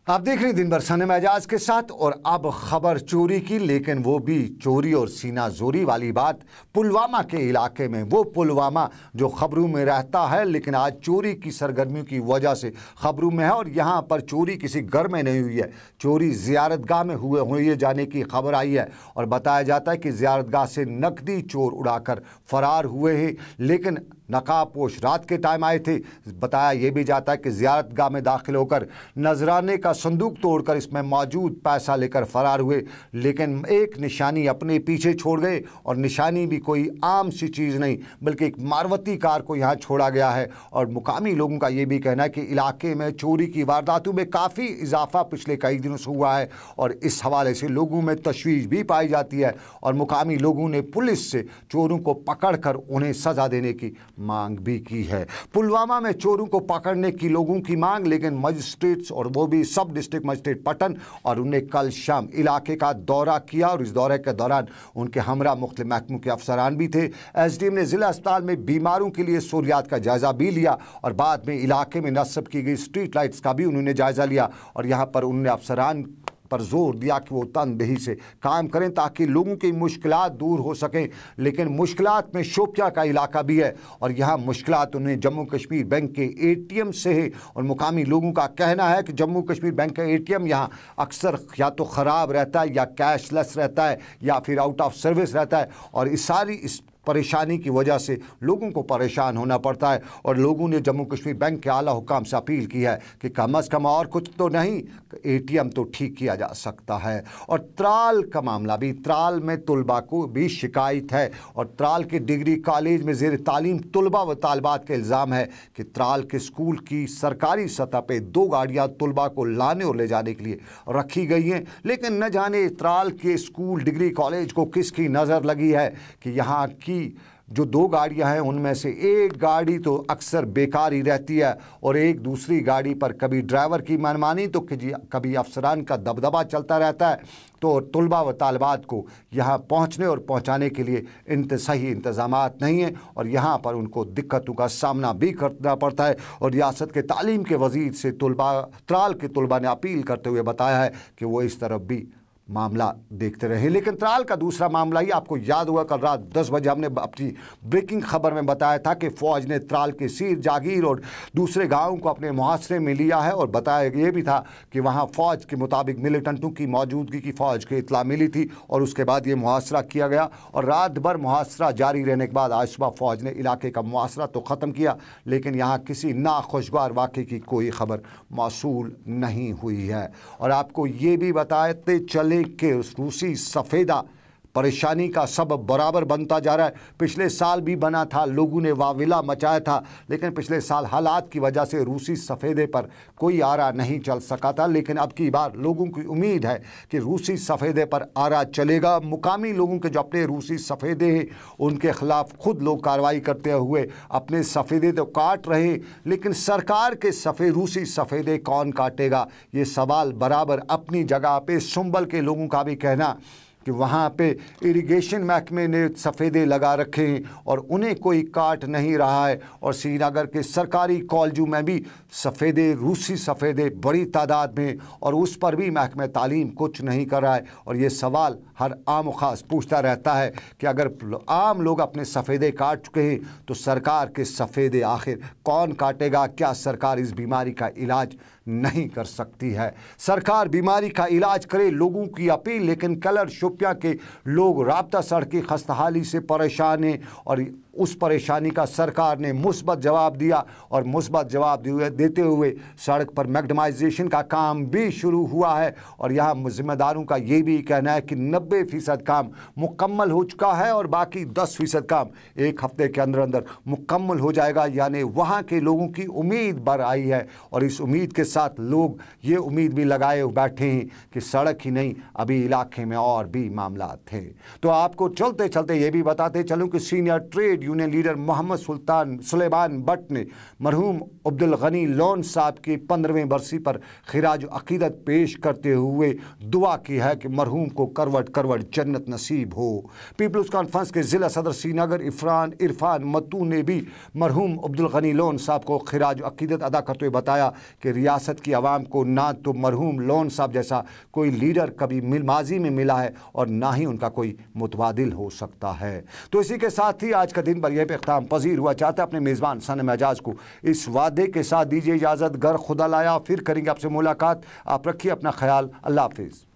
आप देख रहे हैं दिन भर सनम एजाज के साथ। और अब खबर चोरी की, लेकिन वो भी चोरी और सीना जोरी वाली बात पुलवामा के इलाके में। वो पुलवामा जो खबरों में रहता है, लेकिन आज चोरी की सरगर्मियों की वजह से खबरों में है। और यहाँ पर चोरी किसी घर में नहीं हुई है, चोरी ज़ियारतगाह में हुए जाने की खबर आई है। और बताया जाता है कि ज़ियारतगाह से नकदी चोर उड़ाकर फरार हुए हैं, लेकिन नकाबपोश रात के टाइम आए थे। बताया यह भी जाता है कि ज़ियारतगाह में दाखिल होकर नजराने का संदूक तोड़कर इसमें मौजूद पैसा लेकर फरार हुए, लेकिन एक निशानी अपने पीछे छोड़ गए। और निशानी भी कोई आम सी चीज़ नहीं, बल्कि एक मारुति कार को यहाँ छोड़ा गया है। और मुकामी लोगों का ये भी कहना है कि इलाके में चोरी की वारदातों में काफ़ी इजाफा पिछले कई दिनों से हुआ है। और इस हवाले से लोगों में तशवीश भी पाई जाती है। और मुकामी लोगों ने पुलिस से चोरों को पकड़कर उन्हें सज़ा देने की मांग भी की है। पुलवामा में चोरों को पकड़ने की लोगों की मांग, लेकिन मजिस्ट्रेट्स और वो भी सब डिस्ट्रिक्ट मजिस्ट्रेट पटन और उन्हें कल शाम इलाके का दौरा किया। और इस दौरे के दौरान उनके हमरा मुख्तलिफ महकमों के अफसरान भी थे। एसडीएम ने जिला अस्पताल में बीमारों के लिए सहूलियात का जायजा भी लिया। और बाद में इलाके में नस्ब की गई स्ट्रीट लाइट्स का भी उन्होंने जायजा लिया। और यहाँ पर उन्होंने अफसरान पर जोर दिया कि वो तनदेही से काम करें ताकि लोगों की मुश्किलात दूर हो सकें। लेकिन मुश्किलात में शोपिया का इलाका भी है, और यहाँ मुश्किलात उन्हें जम्मू कश्मीर बैंक के एटीएम से है। और मुकामी लोगों का कहना है कि जम्मू कश्मीर बैंक का एटीएम यहाँ अक्सर या तो ख़राब रहता है, या कैशलेस रहता है, या फिर आउट ऑफ सर्विस रहता है। और इस परेशानी की वजह से लोगों को परेशान होना पड़ता है। और लोगों ने जम्मू कश्मीर बैंक के आला हुकाम से अपील की है कि कम अज़ कम और कुछ तो नहीं, एटीएम तो ठीक किया जा सकता है। और त्राल का मामला भी, त्राल में तुलबा को भी शिकायत है। और त्राल के डिग्री कॉलेज में ज़ेर तालीम तुलबा व तालबात का इल्ज़ाम है कि त्राल के स्कूल की सरकारी सतह पर 2 गाड़ियाँ तुलबा को लाने और ले जाने के लिए रखी गई हैं। लेकिन न जाने त्राल के स्कूल डिग्री कॉलेज को किसकी नज़र लगी है कि यहाँ की जो 2 गाड़ियां हैं उनमें से एक गाड़ी तो अक्सर बेकार ही रहती है, और एक दूसरी गाड़ी पर कभी ड्राइवर की मनमानी तो कभी अफसरान का दबदबा चलता रहता है। तो तुलबा व तालबात को यहाँ पहुँचने और पहुँचाने के लिए सही इंतज़ामात नहीं हैं, और यहाँ पर उनको दिक्कतों का सामना भी करना पड़ता है। और रियासत के तालीम के वज़ीर से त्राल के तुलबा ने अपील करते हुए बताया है कि वो इस तरफ भी मामला देखते रहे। लेकिन त्राल का दूसरा मामला ही आपको याद होगा, कल रात 10 बजे हमने अपनी ब्रेकिंग खबर में बताया था कि फ़ौज ने त्राल के सीर जागीर और दूसरे गांवों को अपने मुहासरे में लिया है। और बताया ये भी था कि वहां फ़ौज के मुताबिक मिलिटेंटों की मौजूदगी की फ़ौज को इतला मिली थी, और उसके बाद ये मुहासरा किया गया। और रात भर मुहासरा जारी रहने के बाद आज सुबह फ़ौज ने इलाके का मुहासरा तो ख़त्म किया, लेकिन यहाँ किसी नाखुशगवार वाक़े की कोई खबर मौसूल नहीं हुई है। और आपको ये भी बताते चले कि रूसी सफ़ेदा परेशानी का सबब बराबर बनता जा रहा है। पिछले साल भी बना था, लोगों ने वाविला मचाया था, लेकिन पिछले साल हालात की वजह से रूसी सफ़ेदे पर कोई आरा नहीं चल सका था। लेकिन अब की बार लोगों की उम्मीद है कि रूसी सफ़ेदे पर आरा चलेगा। मुकामी लोगों के जो अपने रूसी सफ़ेदे हैं उनके ख़िलाफ़ खुद लोग कार्रवाई करते हुए अपने सफ़ेदे तो काट रहे, लेकिन सरकार के रूसी सफ़ेदे कौन काटेगा, ये सवाल बराबर अपनी जगह पे। सुंबल के लोगों का भी कहना कि वहाँ पे इरिगेशन महकमे ने सफ़ेदे लगा रखे हैं और उन्हें कोई काट नहीं रहा है। और श्रीनगर के सरकारी कॉलेजों में भी सफ़ेदे, रूसी सफ़ेदे बड़ी तादाद में, और उस पर भी महकमे तालीम कुछ नहीं कर रहा है। और ये सवाल हर आम ख़ास पूछता रहता है कि अगर आम लोग अपने सफ़ेदे काट चुके हैं तो सरकार के सफ़ेदे आखिर कौन काटेगा? क्या सरकार इस बीमारी का इलाज नहीं कर सकती है? सरकार बीमारी का इलाज करे, लोगों की अपील। लेकिन कलर शोपिया के लोग राब्ता सड़की खस्ताहाली से परेशान हैं, और उस परेशानी का सरकार ने मुस्बत जवाब दिया। और मुस्बत जवाब देते हुए सड़क पर मैगडमाइजेशन का काम भी शुरू हुआ है। और यहाँ ज़िम्मेदारों का ये भी कहना है कि 90% काम मुकम्मल हो चुका है, और बाकी 10% काम 1 हफ्ते के अंदर अंदर मुकम्मल हो जाएगा। यानी वहाँ के लोगों की उम्मीद बढ़ आई है, और इस उम्मीद के साथ लोग ये उम्मीद भी लगाए बैठे हैं कि सड़क ही नहीं, अभी इलाके में और भी मामला थे। तो आपको चलते चलते ये भी बताते चलूँ कि senior trade union leader Mohammad Suleman Bhat ने मरहूम अब्दुल गनी लोन साहब की 15वीं बरसी पर खिराज अकीदत पेश करते हुए दुआ की है कि मरहूम को करवट करवट जन्नत नसीब हो। पीपल्स कॉन्फ्रेंस के ज़िला सदर श्रीनगर इरफान मत्तू ने भी मरहूम अब्दुल गनी लोन साहब को खिराज अकीदत अदा करते हुए बताया कि रियासत की आवाम को ना तो मरहूम लोन साहब जैसा कोई लीडर कभी माजी में मिला है और ना ही उनका कोई मुतबादिल हो सकता है। तो इसी के साथ ही आज का दिन पर यह पे इख्तिताम पजीर हुआ। चाहता अपने मेज़बान सनम एजाज को इस वादे के साथ दीजिए इजाज़त, घर खुदा लाया, फिर करेंगे आपसे मुलाकात। आप रखिए अपना ख्याल। अल्लाह हाफिज़।